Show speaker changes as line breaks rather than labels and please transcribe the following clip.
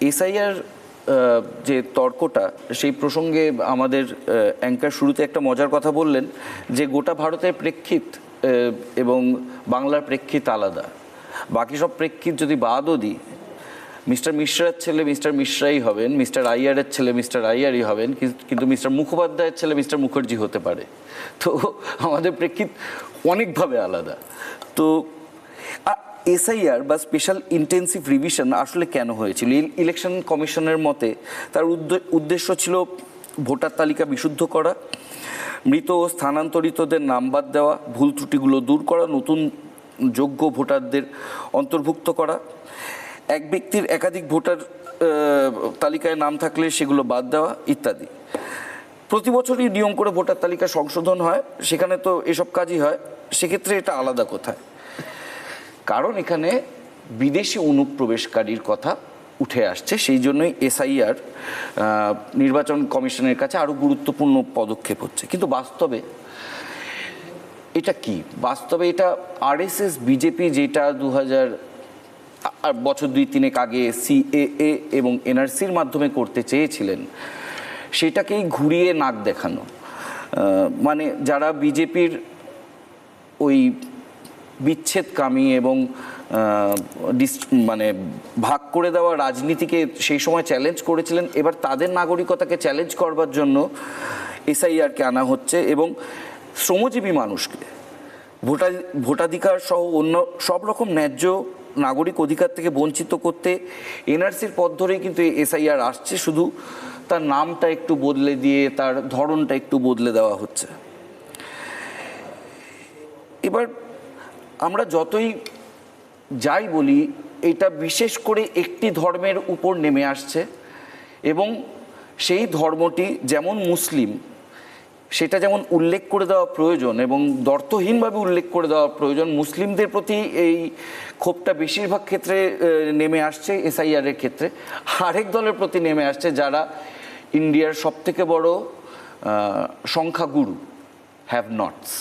SIR যে তর্কটা সেই প্রসঙ্গে আমাদের অ্যাঙ্কার শুরুতে একটা মজার কথা বললেন যে গোটা ভারতের প্রেক্ষিত এবং বাংলার প্রেক্ষিত আলাদা। বাকি সব প্রেক্ষিত যদি বাদও দিই, মিস্টার মিশ্রার ছেলে মিস্টার মিশ্রাই হবেন, মিস্টার আইয়ারের ছেলে মিস্টার আইয়ারই হবেন, কিন্তু মিস্টার মুখোপাধ্যায়ের ছেলে মিস্টার মুখার্জি হতে পারে। তো আমাদের প্রেক্ষিত অনেকভাবে আলাদা। তো এসআইআর বা স্পেশাল ইন্টেন্সিভ রিভিশন আসলে কেন হয়েছিল? ইলেকশন কমিশনের মতে তার উদ্দেশ্য ছিল ভোটার তালিকা বিশুদ্ধ করা, মৃত ও স্থানান্তরিতদের নাম বাদ দেওয়া, ভুল ত্রুটিগুলো দূর করা, নতুন যোগ্য ভোটারদের অন্তর্ভুক্ত করা, এক ব্যক্তির একাধিক ভোটার তালিকায় নাম থাকলে সেগুলো বাদ দেওয়া ইত্যাদি। প্রতি বছরই নিয়ম করে ভোটার তালিকা সংশোধন হয়, সেখানে তো এসব কাজই হয়। সেক্ষেত্রে এটা আলাদা কোথায়? কারণ এখানে বিদেশি অনুপ্রবেশকারীর কথা উঠে আসছে, সেই জন্যই এসআইআর নির্বাচন কমিশনের কাছে আরও গুরুত্বপূর্ণ পদক্ষেপ হচ্ছে। কিন্তু বাস্তবে এটা কি? বাস্তবে এটা আরএসএস বিজেপি যেটা 2000 বছর 2-3 আগে সিএএ এবং এনআরসির মাধ্যমে করতে চেয়েছিলেন, সেটাকেই ঘুরিয়ে নাক দেখানো। মানে যারা বিজেপির ওই বিচ্ছেদকামী এবং মানে ভাগ করে দেওয়া রাজনীতিকে সেই সময় চ্যালেঞ্জ করেছিলেন, এবার তাদের নাগরিকতাকে চ্যালেঞ্জ করবার জন্য এসআইআরকে আনা হচ্ছে এবং শ্রমজীবী মানুষকে ভোটাধিকার সহ অন্য সব রকম ন্যায্য নাগরিক অধিকার থেকে বঞ্চিত করতে এনআরসির পথ ধরেই কিন্তু এসআইআর আসছে, শুধু তার নামটা একটু বদলে দিয়ে তার ধরনটা একটু বদলে দেওয়া হচ্ছে। এবার আমরা যতই যাই বলি, এটা বিশেষ করে একটি ধর্মের উপর নেমে আসছে এবং সেই ধর্মটি যেমন মুসলিম সেটা যেমন উল্লেখ করে দেওয়া প্রয়োজন এবং দ্ব্যর্থহীনভাবে উল্লেখ করে দেওয়া প্রয়োজন, মুসলিমদের প্রতি এই ক্ষোভটা বেশিরভাগ ক্ষেত্রে নেমে আসছে এসআইআরের ক্ষেত্রে। আরেক দলের প্রতি নেমে আসছে যারা ইন্ডিয়ার সবথেকে বড় সংখ্যাগুরু, হ্যাভ নটস।